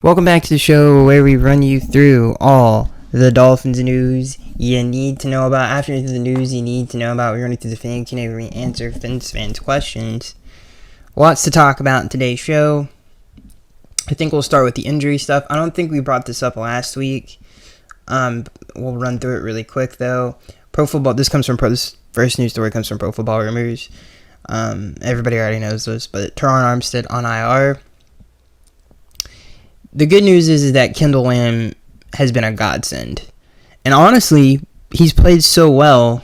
Welcome back to the show where we run you through all the Dolphins news you need to know about. After the news you need to know about, we're running through the things we answer fans' questions. Lots to talk about in today's show. I think we'll start with the injury stuff. I don't think we brought this up last week. We'll run through it really quick though. This first news story comes from Pro Football Rumors. Everybody already knows this, but Teron Armstead on IR. The good news is that Kendall Lamb has been a godsend. And honestly, he's played so well.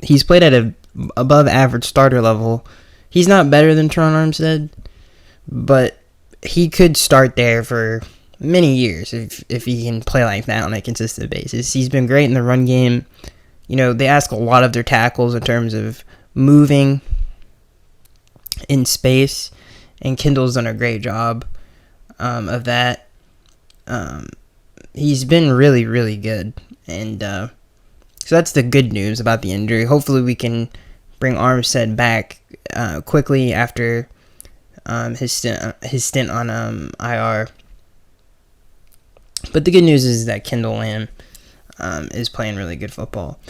He's played at a above average starter level. He's not better than Teron Armstead, but he could start there for many years if he can play like that on a consistent basis. He's been great in the run game. You know, they ask a lot of their tackles in terms of moving in space, and Kendall's done a great job of that. He's been really, really good, and so that's the good news about the injury. Hopefully we can bring Armstead back quickly after his stint on IR. But the good news is that Kendall Lamb is playing really good football.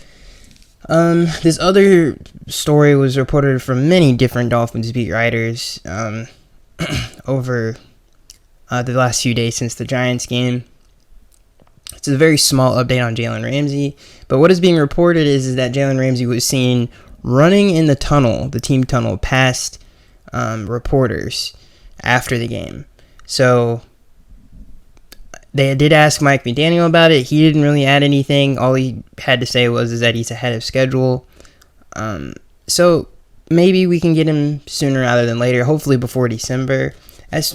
This other story was reported from many different Dolphins beat writers over the last few days since the Giants game. It's a very small update on Jalen Ramsey, but what is being reported is that Jalen Ramsey was seen running in the tunnel, the team tunnel, past reporters after the game. So they did ask Mike McDaniel about it. He didn't really add anything. All he had to say was that he's ahead of schedule. So maybe we can get him sooner rather than later, hopefully before December.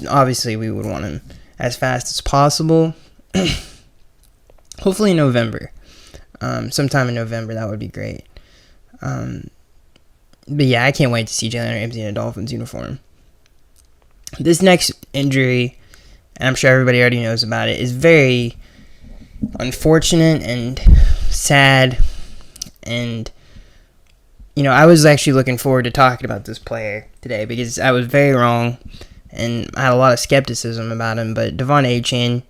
Obviously, we would want him as fast as possible. Hopefully in November. Sometime in November, that would be great. But yeah, I can't wait to see Jalen Ramsey in a Dolphins uniform. This next injury, and I'm sure everybody already knows about it, is very unfortunate and sad. And, you know, I was actually looking forward to talking about this player today because I was very wrong. And I had a lot of skepticism about him, but Devon Achane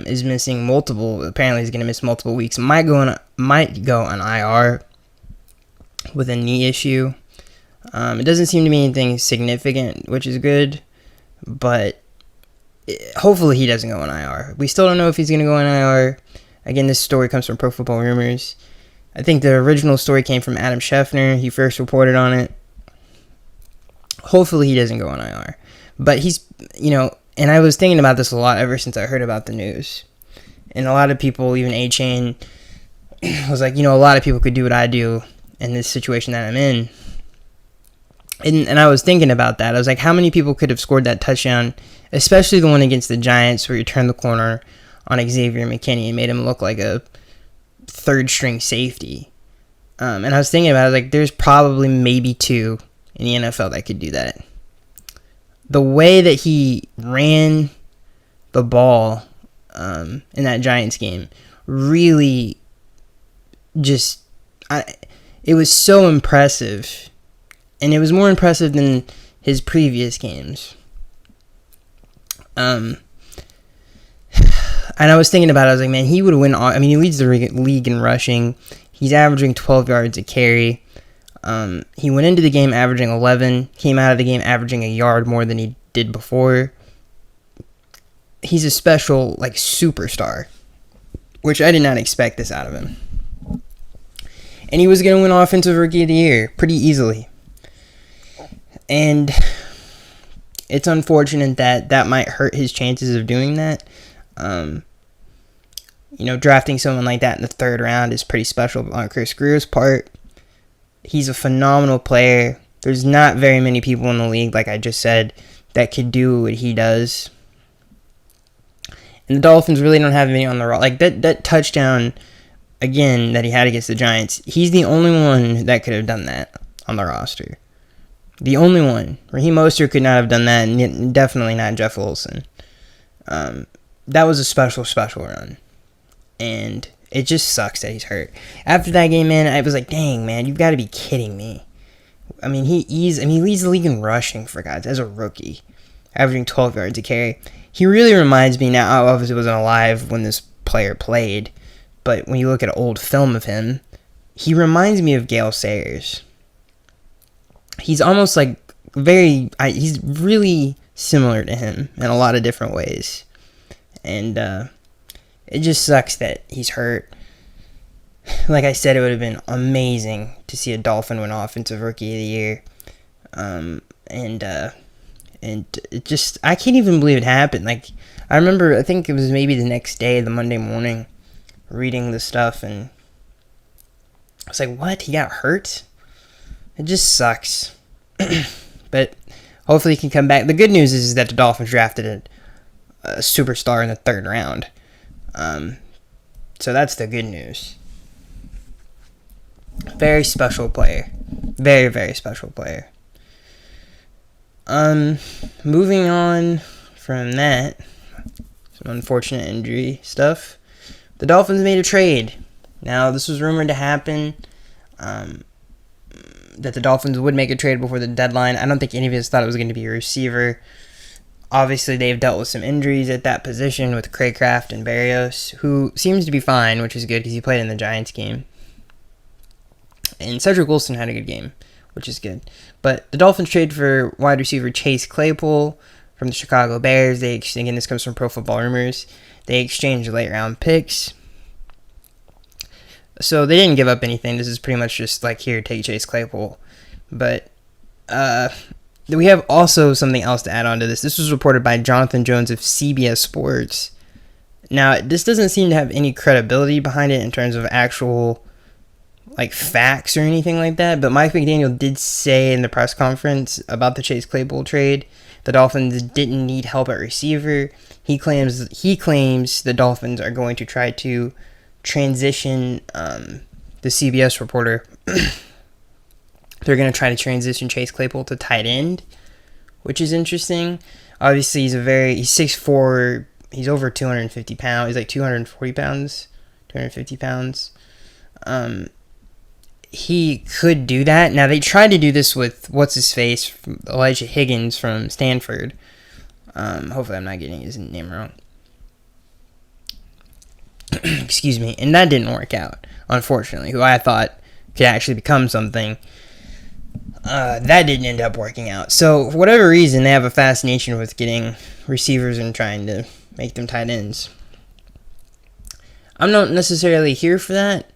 is missing apparently he's going to miss multiple weeks. Might go on IR with a knee issue. It doesn't seem to be anything significant, which is good, but hopefully he doesn't go on IR. We still don't know if he's going to go on IR. Again, this story comes from Pro Football Rumors. I think the original story came from Adam Schefter. He first reported on it. Hopefully he doesn't go on IR. But he's, and I was thinking about this a lot ever since I heard about the news. And a lot of people, even A-Chain, was like, a lot of people could do what I do in this situation that I'm in. And I was thinking about that. I was like, how many people could have scored that touchdown, especially the one against the Giants where you turned the corner on Xavier McKinney and made him look like a third-string safety. And I was thinking about it, like, there's probably maybe two in the NFL that could do that. The way that he ran the ball in that Giants game really it was so impressive. And it was more impressive than his previous games. And I was thinking about it. I was like, man, he would win. He leads the league in rushing. He's averaging 12 yards a carry. He went into the game averaging 11, came out of the game averaging a yard more than he did before. He's a special, superstar, which I did not expect this out of him. And he was going to win Offensive Rookie of the Year pretty easily. And it's unfortunate that might hurt his chances of doing that. Drafting someone like that in the third round is pretty special on Chris Greer's part. He's a phenomenal player. There's not very many people in the league, like I just said, that could do what he does. And the Dolphins really don't have any on the roster. Like, that touchdown, again, that he had against the Giants, he's the only one that could have done that on the roster. The only one. Raheem Mostert could not have done that, and definitely not Jeff Wilson. That was a special, special run. And it just sucks that he's hurt. After that game, man, I was like, dang, man, you've got to be kidding me. He leads the league in rushing, for God's, as a rookie. averaging 12 yards a carry. He really reminds me now, I obviously wasn't alive when this player played, but when you look at an old film of him, he reminds me of Gale Sayers. He's almost like he's really similar to him in a lot of different ways. And it just sucks that he's hurt. Like I said, it would have been amazing to see a Dolphin win Offensive Rookie of the Year. And it just, I can't even believe it happened. Like, I remember, I think it was maybe the next day, the Monday morning, reading the stuff, and I was like, what? He got hurt? It just sucks. But hopefully he can come back. The good news is that the Dolphins drafted a superstar in the 3rd round. So that's the good news. Very special player. Very, very special player. Moving on from that, some unfortunate injury stuff. The Dolphins made a trade. Now, this was rumored to happen, that the Dolphins would make a trade before the deadline. I don't think any of us thought it was going to be a receiver. Obviously, they've dealt with some injuries at that position with Craycraft and Barrios, who seems to be fine, which is good because he played in the Giants game. And Cedric Wilson had a good game, which is good. But the Dolphins trade for wide receiver Chase Claypool from the Chicago Bears. Again, this comes from Pro Football Rumors. They exchanged late-round picks. So they didn't give up anything. This is pretty much just like, here, take Chase Claypool. But we have also something else to add on to this. This was reported by Jonathan Jones of CBS Sports. Now, this doesn't seem to have any credibility behind it in terms of actual like facts or anything like that, but Mike McDaniel did say in the press conference about the Chase Claypool trade, the Dolphins didn't need help at receiver. He claims the Dolphins are going to try to transition the CBS reporter. They're going to try to transition Chase Claypool to tight end, which is interesting. Obviously, he's 6'4", he's over 250 pounds. He's like 240 pounds, 250 pounds. He could do that. Now, they tried to do this with, what's-his-face, Elijah Higgins from Stanford. Hopefully I'm not getting his name wrong. Excuse me. And that didn't work out, unfortunately, who I thought could actually become something. That didn't end up working out. So, for whatever reason, they have a fascination with getting receivers and trying to make them tight ends. I'm not necessarily here for that.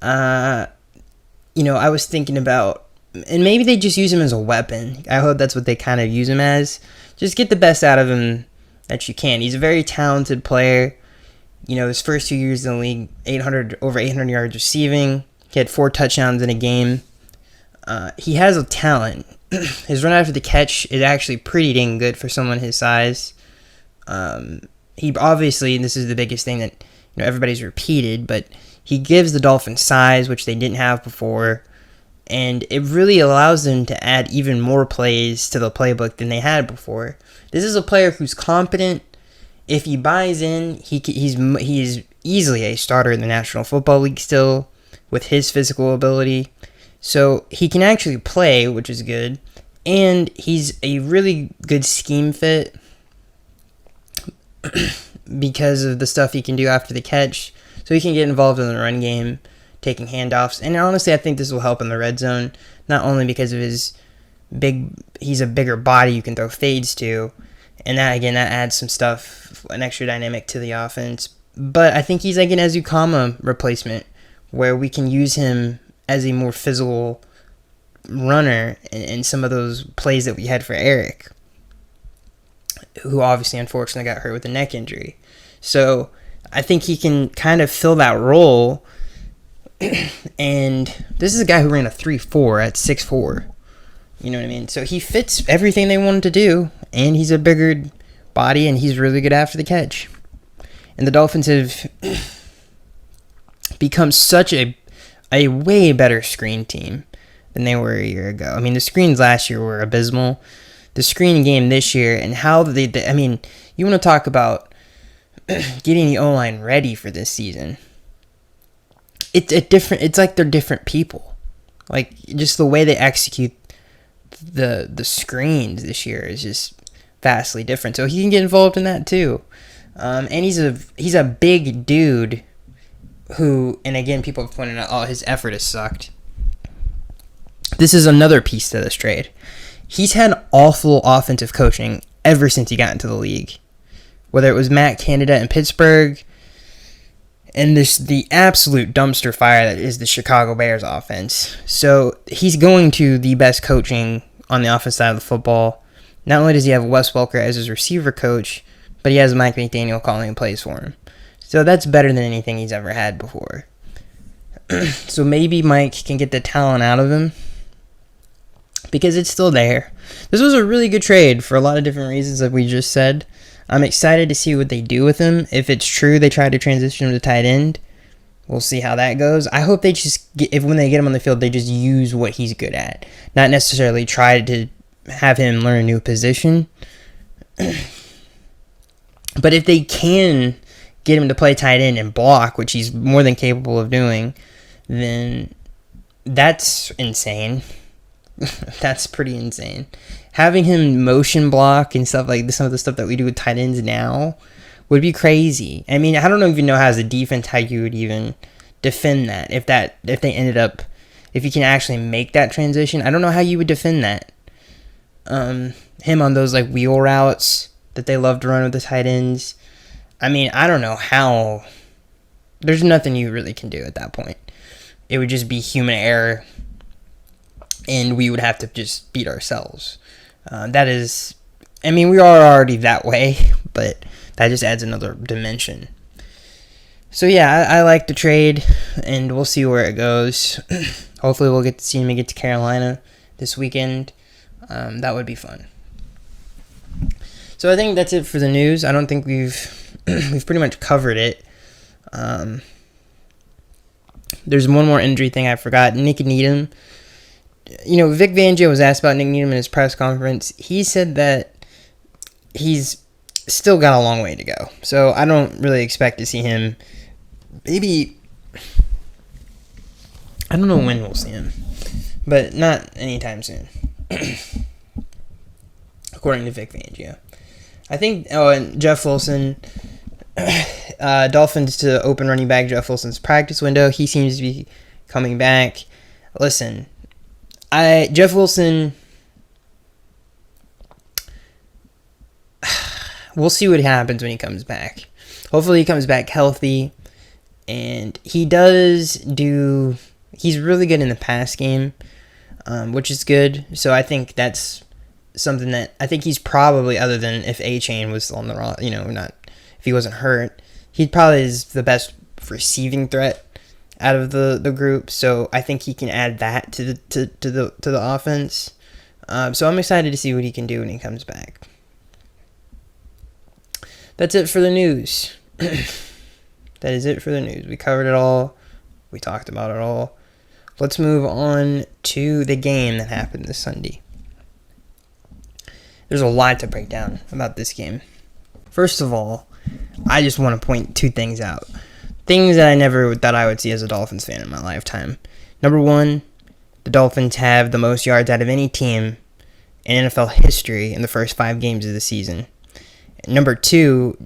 I was thinking about, and maybe they just use him as a weapon. I hope that's what they kind of use him as. Just get the best out of him that you can. He's a very talented player. His first 2 years in the league, over 800 yards receiving. He had 4 touchdowns in a game. He has a talent. His run after the catch is actually pretty dang good for someone his size. He obviously, and this is the biggest thing that everybody's repeated, but he gives the Dolphins size, which they didn't have before, and it really allows them to add even more plays to the playbook than they had before. This is a player who's competent. If he buys in, he's easily a starter in the National Football League still, with his physical ability. So he can actually play, which is good, and he's a really good scheme fit because of the stuff he can do after the catch. So he can get involved in the run game, taking handoffs. And honestly, I think this will help in the red zone, not only because of he's a bigger body you can throw fades to, and that adds some stuff, an extra dynamic to the offense. But I think he's like an Ezukama replacement, where we can use him as a more physical runner in some of those plays that we had for Eric, who obviously unfortunately got hurt with a neck injury. So I think he can kind of fill that role. And this is a guy who ran a 3.4 at 6'4". You know what I mean? So he fits everything they wanted to do, and he's a bigger body, and he's really good after the catch. And the Dolphins have become such a way better screen team than they were a year ago. I mean, the screens last year were abysmal. The screen game this year, and how you want to talk about getting the O-line ready for this season. It's like they're different people. Like, just the way they execute the screens this year is just vastly different. So he can get involved in that too. And he's a big dude who, and again, people have pointed out, oh, his effort has sucked. This is another piece to this trade. He's had awful offensive coaching ever since he got into the league. Whether it was Matt Canada in Pittsburgh, and the absolute dumpster fire that is the Chicago Bears offense. So he's going to the best coaching on the offense side of the football. Not only does he have Wes Welker as his receiver coach, but he has Mike McDaniel calling plays for him. So that's better than anything he's ever had before. So maybe Mike can get the talent out of him, because it's still there. This was a really good trade for a lot of different reasons that we just said. I'm excited to see what they do with him. If it's true they try to transition him to tight end, we'll see how that goes. I hope they just, when they get him on the field, they just use what he's good at. Not necessarily try to have him learn a new position. But if they can get him to play tight end and block, which he's more than capable of doing, then that's insane. That's pretty insane. Having him motion block and stuff like this, some of the stuff that we do with tight ends now, would be crazy. I mean, I don't even know how as a defense how you would even defend that. If they ended up, if you can actually make that transition, I don't know how you would defend that. Him on those like wheel routes that they love to run with the tight ends. I mean, I don't know how. There's nothing you really can do at that point. It would just be human error, and we would have to just beat ourselves. That is, I mean, we are already that way, but that just adds another dimension. So yeah, I like the trade, and we'll see where it goes. Hopefully we'll get to see him get to Carolina this weekend. That would be fun. So I think that's it for the news. I don't think we've pretty much covered it. There's one more injury thing I forgot. Nick Needham. You know, Vic Fangio was asked about Nick Needham in his press conference. He said that he's still got a long way to go. So I don't really expect to see him. Maybe, I don't know when we'll see him, but not anytime soon, according to Vic Fangio. I think, and Jeff Wilson, Dolphins to open running back Jeff Wilson's practice window. He seems to be coming back. Listen, Jeff Wilson, we'll see what happens when he comes back. Hopefully he comes back healthy, and he's really good in the pass game, which is good. So I think that's something that, I think he's probably, other than if A-Chain was on the wrong, not, if he wasn't hurt, he probably is the best receiving threat out of the group. So I think he can add that to the offense. So I'm excited to see what he can do when he comes back. That's it for the news. That is it for the news. We covered it all. We talked about it all. Let's move on to the game that happened this Sunday. There's a lot to break down about this game. First of all, I just want to point two things out. Things that I never thought I would see as a Dolphins fan in my lifetime. Number one, the Dolphins have the most yards out of any team in NFL history in the first 5 games of the season. Number two,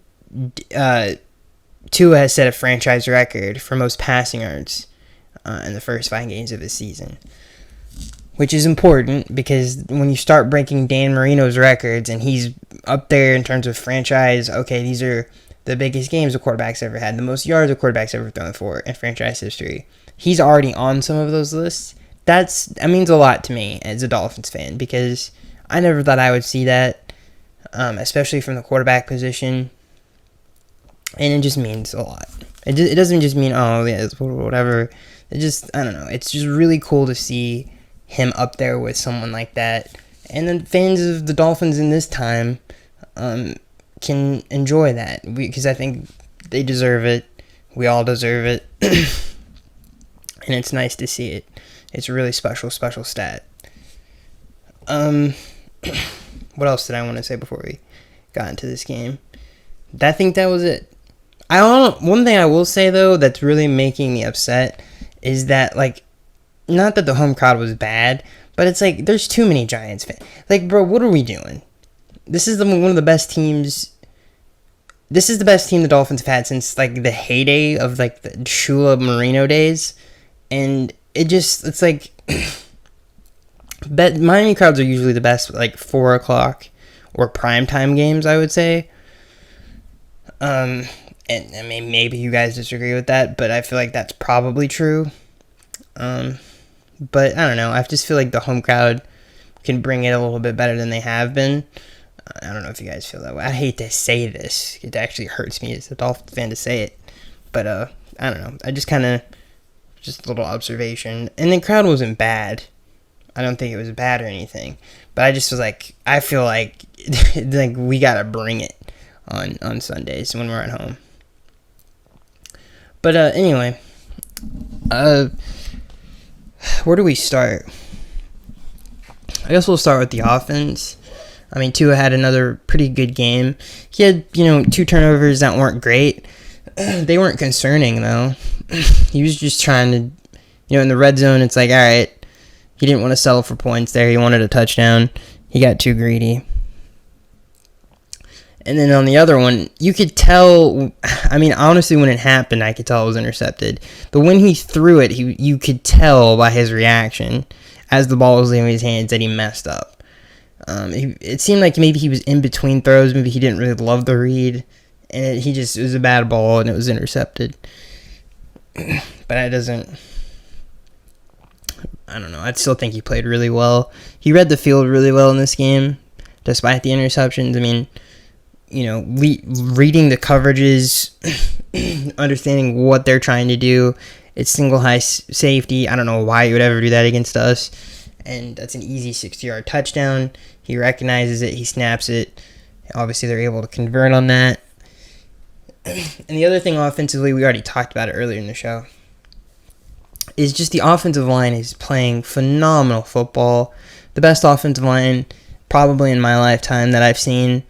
Tua has set a franchise record for most passing yards in the first 5 games of the season, which is important because when you start breaking Dan Marino's records and he's up there in terms of franchise, okay, these are the biggest games a quarterback's ever had, the most yards a quarterback's ever thrown for in franchise history. He's already on some of those lists. That means a lot to me as a Dolphins fan because I never thought I would see that, especially from the quarterback position. And it just means a lot. It doesn't just mean, oh, yeah, it's whatever. It just, I don't know. It's just really cool to see him up there with someone like that. And the fans of the Dolphins in this time can enjoy that because I think they deserve it. We all deserve it. And it's nice to see it. It's a really special stat. What else did I want to say before we got into this game? I think that was it. One thing I will say, though, that's really making me upset is that, like, not that the home crowd was bad, but it's like, there's too many Giants fans. Like, bro, what are we doing? this is one of the best teams. This is the best team the Dolphins have had since like the heyday of like the Shula Marino days, and it's like Miami crowds are usually the best like 4 o'clock or primetime games, I would say. And I mean, maybe you guys disagree with that, but I feel like that's probably true. But I don't know. I just feel like the home crowd can bring it a little bit better than they have been. I don't know if you guys feel that way. I hate to say this. It actually hurts me as a Dolphins fan to say it. But I don't know. I just a little observation. And the crowd wasn't bad. I don't think it was bad or anything. But I just was like, I feel like like we got to bring it on Sundays when we're at home. But anyway, where do we start? I guess we'll start with the offense. I mean, Tua had another pretty good game. He had, 2 turnovers that weren't great. They weren't concerning, though. He was just trying to, in the red zone, it's like, all right, he didn't want to settle for points there. He wanted a touchdown. He got too greedy. And then on the other one, you could tell, I mean, honestly, when it happened, I could tell it was intercepted. But when he threw it, you could tell by his reaction as the ball was leaving his hands that he messed up. It seemed like maybe he was in between throws. Maybe he didn't really love the read. And it was a bad ball, and it was intercepted. But I don't know. I still think he played really well. He read the field really well in this game, despite the interceptions. I mean, reading the coverages, understanding what they're trying to do. It's single high safety. I don't know why you would ever do that against us. And that's an easy 60-yard touchdown. He recognizes it. He snaps it. Obviously, they're able to convert on that. And the other thing offensively, we already talked about it earlier in the show, is just the offensive line is playing phenomenal football. The best offensive line probably in my lifetime that I've seen.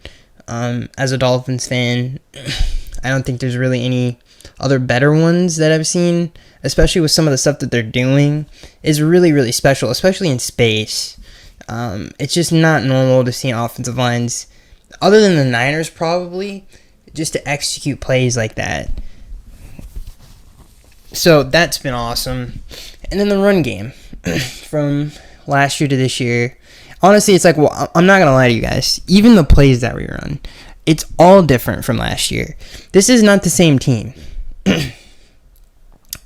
As a Dolphins fan, I don't think there's really any other better ones that I've seen, especially with some of the stuff that they're doing, is really, really special, especially in space. It's just not normal to see offensive lines, other than the Niners probably, just to execute plays like that. So that's been awesome. And then the run game from last year to this year. Honestly, it's like, well, I'm not going to lie to you guys. Even the plays that we run, it's all different from last year. This is not the same team.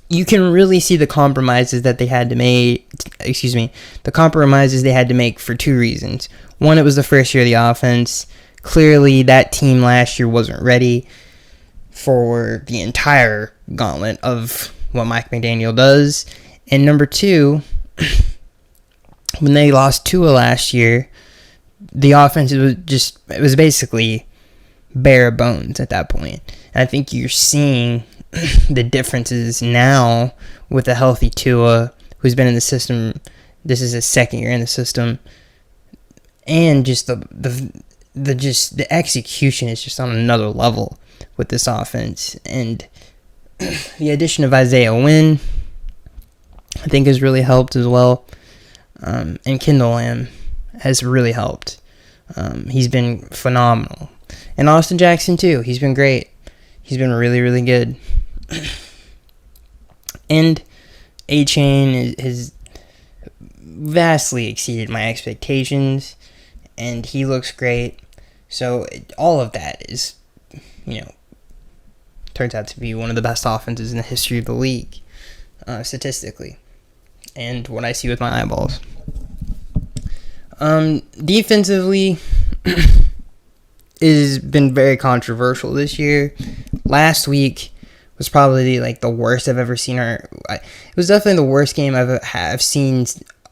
You can really see the compromises that they had to make. The compromises they had to make for 2 reasons. One, it was the first year of the offense. Clearly, that team last year wasn't ready for the entire gauntlet of what Mike McDaniel does. And number 2, when they lost Tua last year, the offense was basically bare bones at that point. And I think you're seeing the differences now with a healthy Tua, who's been in the system. This is his 2nd year in the system, and just the execution is just on another level with this offense. And the addition of Isaiah Wynn, I think, has really helped as well. And Kendall Lamb has really helped. He's been phenomenal. And Austin Jackson, too. He's been great. He's been really, really good. And A-Chain has vastly exceeded my expectations. And he looks great. So all of that is, turns out to be one of the best offenses in the history of the league, statistically. And what I see with my eyeballs. Defensively, has been very controversial this year. Last week was probably the worst I've ever seen. It was definitely the worst game I've seen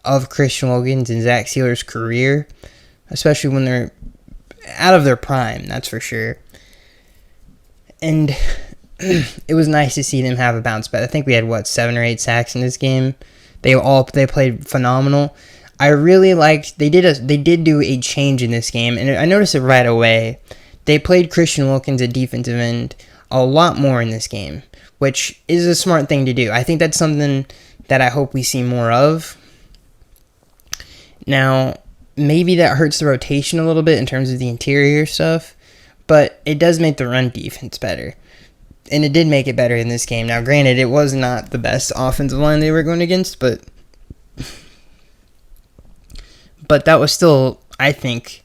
of Christian Wilkins and Zach Sealer's career, especially when they're out of their prime, that's for sure. And it was nice to see them have a bounce back. I think we had 7 or 8 sacks in this game. They played phenomenal. I really liked they did do a change in this game, and I noticed it right away. They played Christian Wilkins at defensive end a lot more in this game, which is a smart thing to do. I think that's something that I hope we see more of. Now, maybe that hurts the rotation a little bit in terms of the interior stuff, but it does make the run defense better. And it did make it better in this game. Now, granted, it was not the best offensive line they were going against, but that was still, I think,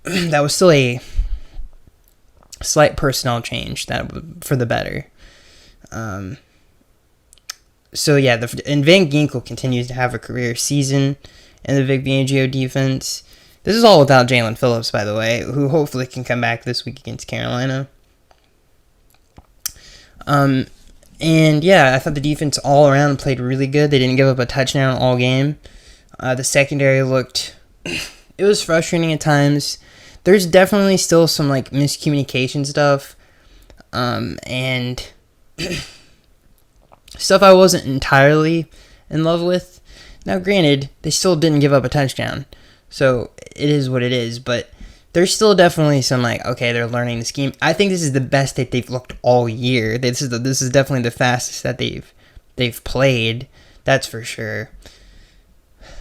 that was still a slight personnel change for the better. So yeah, and Van Ginkel continues to have a career season in the Vic Fangio defense. This is all without Jalen Phillips, by the way, who hopefully can come back this week against Carolina. And yeah, I thought the defense all around played really good. They didn't give up a touchdown all game. The secondary looked, it was frustrating at times. There's definitely still some like miscommunication stuff, and stuff I wasn't entirely in love with. Now, granted, they still didn't give up a touchdown, so it is what it is, but there's still definitely some like, okay, they're learning the scheme. I think this is the best that they've looked all year. This is definitely the fastest that they've played. That's for sure.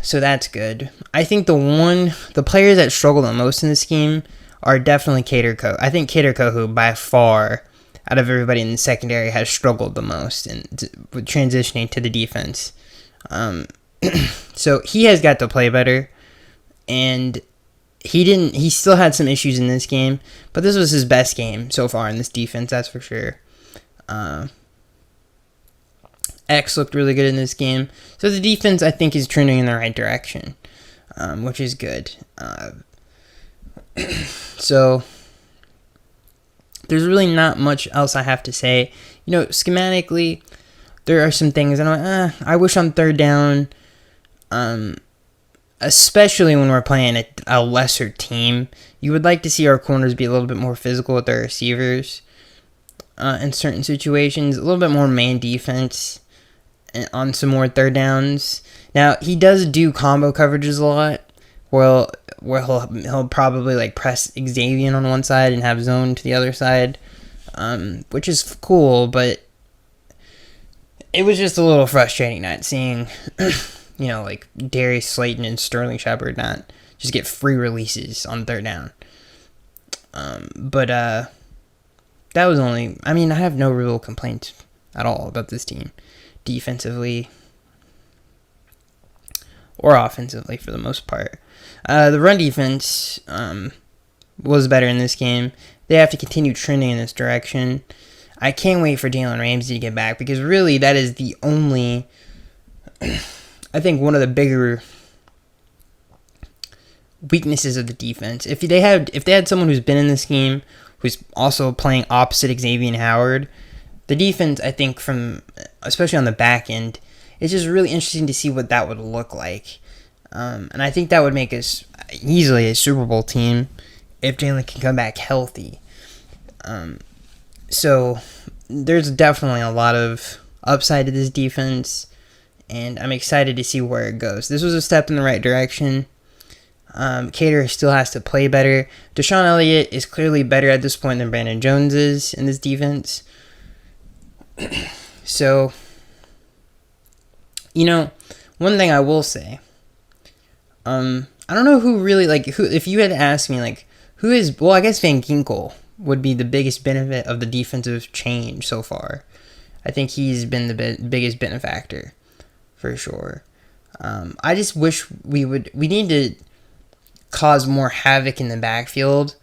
So that's good. I think the players that struggle the most in this scheme are definitely Kader Kohou. I think Kader Kohou, by far, out of everybody in the secondary, has struggled the most with transitioning to the defense. So he has got to play better, and he still had some issues in this game, but this was his best game so far in this defense, that's for sure. X looked really good in this game. So the defense, I think, is trending in the right direction, which is good. So there's really not much else I have to say. Schematically, there are some things, and I wish on third down, especially when we're playing a lesser team, you would like to see our corners be a little bit more physical with their receivers in certain situations, a little bit more man defense on some more third downs. Now, he does do combo coverages a lot, where he'll probably like press Xavier on one side and have zone to the other side, which is cool, but it was just a little frustrating not seeing, like Darius Slayton and Sterling Shepard not just get free releases on third down. But that was only, I have no real complaints at all about this team, defensively or offensively for the most part. The run defense was better in this game. They have to continue trending in this direction. I can't wait for Jalen Ramsey to get back, because really that is the only, I think, one of the bigger weaknesses of the defense. If they had someone who's been in this game, who's also playing opposite Xavier Howard, the defense, I think, especially on the back end, it's just really interesting to see what that would look like. And I think that would make us easily a Super Bowl team if Jalen can come back healthy. So there's definitely a lot of upside to this defense, and I'm excited to see where it goes. This was a step in the right direction. Kader still has to play better. Deshaun Elliott is clearly better at this point than Brandon Jones is in this defense. So, one thing I will say, I don't know who really, if you had asked me, I guess Van Ginkel would be the biggest benefit of the defensive change so far. I think he's been the biggest benefactor, for sure. I just wish we need to cause more havoc in the backfield.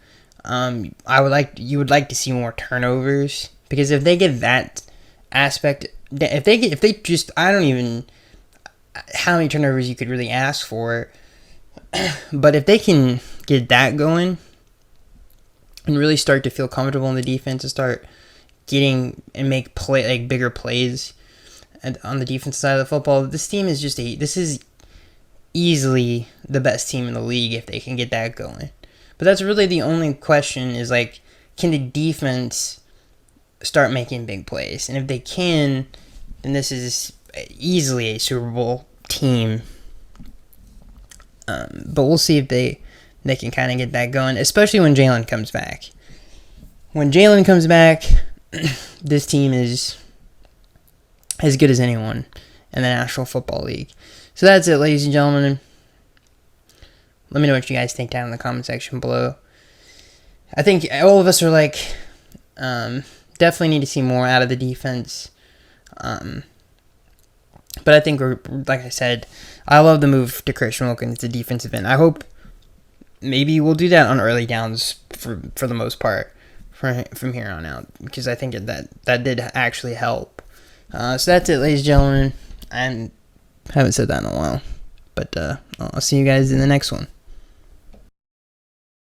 You would like to see more turnovers, because if they get that aspect, I don't even how many turnovers you could really ask for, but if they can get that going and really start to feel comfortable in the defense and start getting and make bigger plays on the defense side of the football, this team is this is easily the best team in the league if they can get that going. But that's really the only question, is can the defense start making big plays? And if they can, then this is easily a Super Bowl team. But we'll see if they can kind of get that going, especially when Jalen comes back. When Jalen comes back, this team is as good as anyone in the National Football League. So that's it, ladies and gentlemen. Let me know what you guys think down in the comment section below. I think all of us are like, definitely need to see more out of the defense. But I think like I said, I love the move to Christian Wilkins, the defensive end. I hope maybe we'll do that on early downs for the most part from here on out, because I think that did actually help. So that's it, ladies and gentlemen. I haven't said that in a while, but I'll see you guys in the next one.